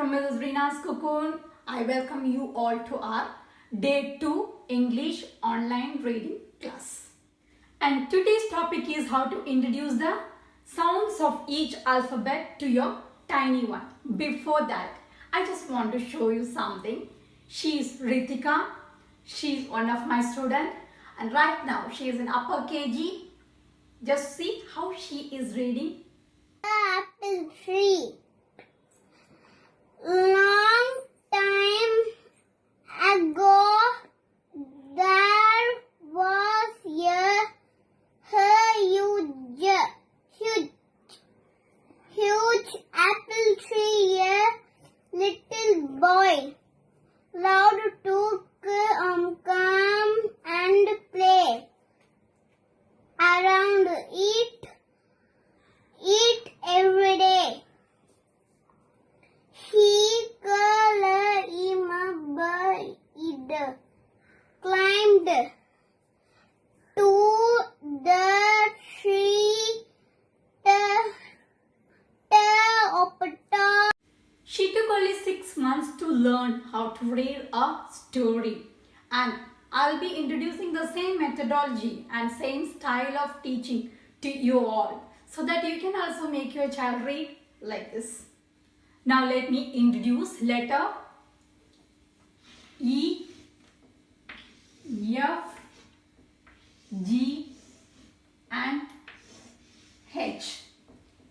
from Mrs. Rina's Cocoon. I welcome you all to our Day 2 English online reading class. And today's topic is how to introduce the sounds of each alphabet to your tiny one. Before that, I just want to show you something. She is Ritika. She is one of my students, and right now she is in upper KG. Just see how she is reading. Apple tree. Long time ago, there was a huge apple tree. A little boy loved to come and play around it. Eat every day. He climbed to the tree top. She took only 6 months to learn how to read a story, and I'll be introducing the same methodology and same style of teaching to you all, so that you can also make your child read like this. Now let me introduce letter E, F, G and H.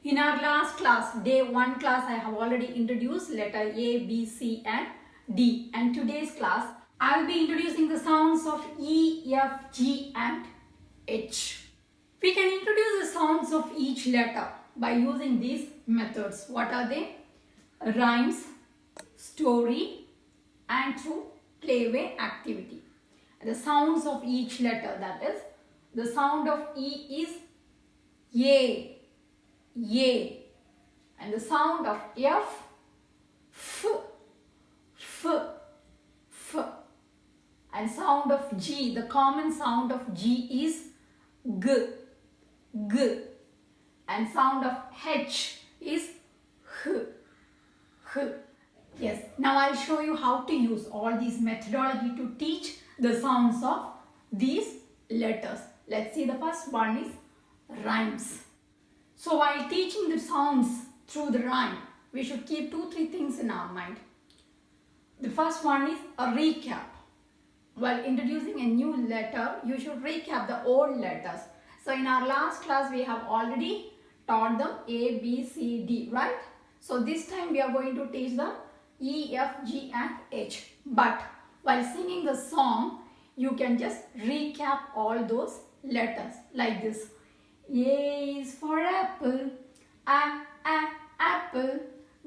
In our last class, day 1 class, I have already introduced letter A, B, C and D. And today's class, I will be introducing the sounds of E, F, G and H. We can introduce the sounds of each letter by using these methods. What are they? Rhymes, story and through playway activity. The sounds of each letter, that is, the sound of E is ye, ye, and the sound of F, f, f, and sound of G, the common sound of G is g, g, and sound of H is h, h. Yes, now I'll show you how to use all these methodology to teach the sounds of these letters. Let's see, the first one is rhymes. So while teaching the sounds through the rhyme, we should keep 2-3 things in our mind. The first one is a recap. While introducing a new letter, you should recap the old letters. So in our last class, we have already taught them A, B, C, D, right? So this time we are going to teach them E, F, G and H. But while singing the song, you can just recap all those letters like this. A is for apple, apple.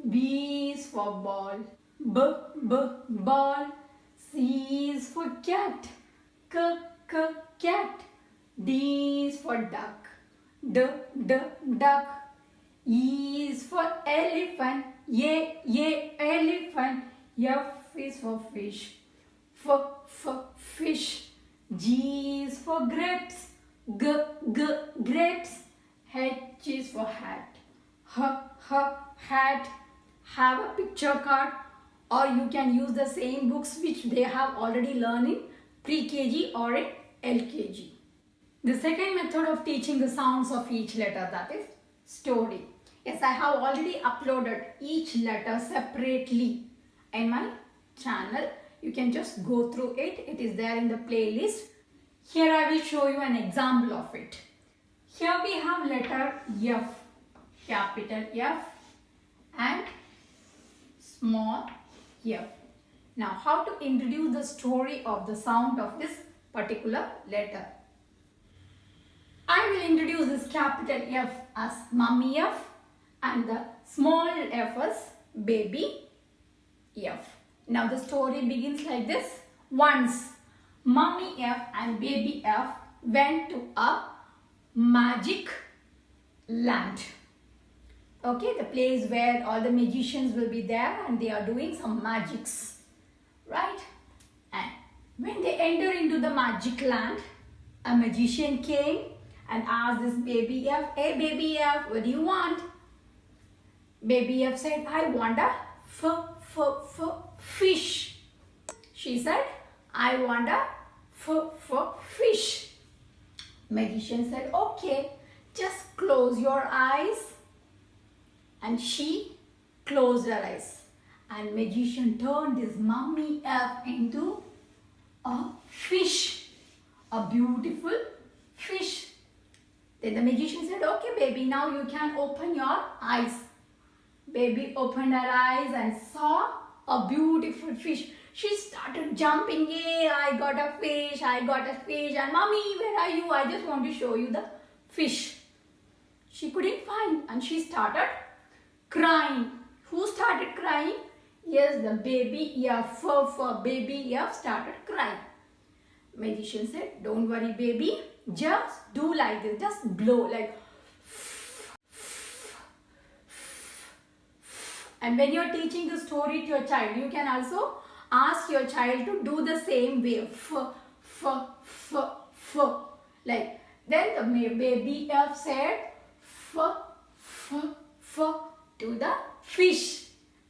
B is for ball, ball. C is for cat, cat. D is for duck, duck. E is for elephant, elephant. F is for fish, fish. G is for grapes, grapes. H is for hat, hat. Have a picture card, or you can use the same books which they have already learned in pre-KG or in LKG. The second method of teaching the sounds of each letter, that is story. Yes, I have already uploaded each letter separately in my channel. You can just go through it. It is there in the playlist. Here I will show you an example of it. Here we have letter F, capital F and small f. Now how to introduce the story of the sound of this particular letter? I will introduce this capital F as mummy F and the small f as baby F. Now the story begins like this. Once mummy F and baby F went to a magic land. Okay, the place where all the magicians will be there and they are doing some magics, right? And when they enter into the magic land, a magician came and asked this baby F, "Hey baby F, what do you want?" Baby F said, "I want a fish. She said, I want a fish. Magician said, okay, just close your eyes. And she closed her eyes. And magician turned his mummy F into a fish. A beautiful fish. Then the magician said, okay baby, now you can open your eyes. Baby opened her eyes and saw a beautiful fish. She started jumping. Yay, I got a fish, I got a fish. And mommy, where are you? I just want to show you the fish. She couldn't find and she started crying. Who started crying? Yes, the baby F, baby F started crying. Magician said, don't worry baby, just do like this, just blow like. And when you are teaching the story to your child, you can also ask your child to do the same way. Like, then the baby F said, to the fish.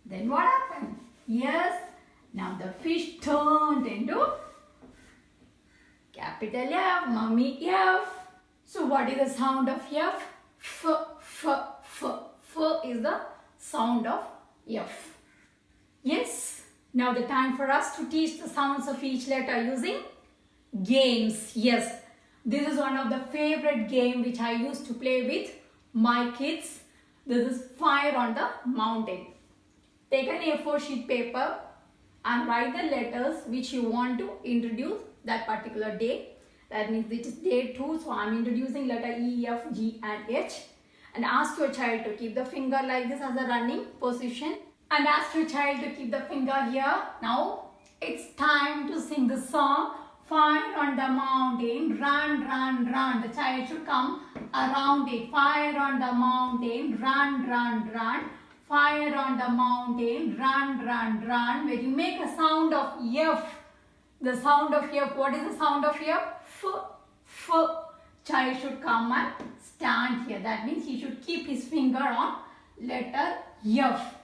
Then what happened? Yes, now the fish turned into capital F, mummy F. So what is the sound of F? F is the sound of F. Yes, now the time for us to teach the sounds of each letter using games. Yes, this is one of the favorite game which I used to play with my kids. This is fire on the mountain. Take an A4 sheet paper and write the letters which you want to introduce that particular day. That means it is day 2, so I am introducing letter E, F, G and H. And ask your child to keep the finger like this as a running position. And ask your child to keep the finger here. Now it's time to sing the song. Fire on the mountain, run, run, run. The child should come around it. Fire on the mountain, run, run, run. Fire on the mountain, run, run, run. When you make a sound of F, the sound of F, what is the sound of F? Child should come and stand here. That means he should keep his finger on letter F.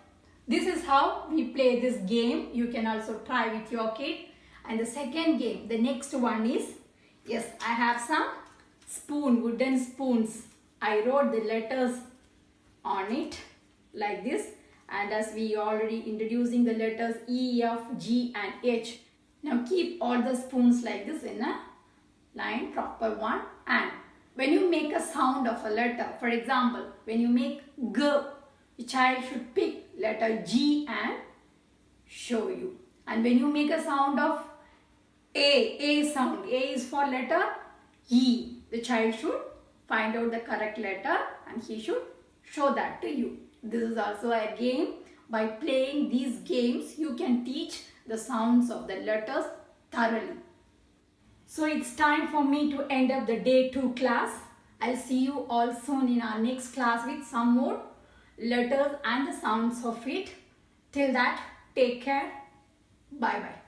This is how we play this game. You can also try with your kid. And the second game, the next one is, yes, I have some wooden spoons. I wrote the letters on it like this. And as we already introducing the letters E, F, G and H. Now keep all the spoons like this in a line, proper one. And when you make a sound of a letter, for example, when you make G, the child should pick letter G and show you. And when you make a sound of A sound, A is for letter E. The child should find out the correct letter and he should show that to you. This is also a game. By playing these games, you can teach the sounds of the letters thoroughly. So it's time for me to end up the day 2 class. I'll see you all soon in our next class with some more letters and the sounds of it. Till that, take care. Bye bye.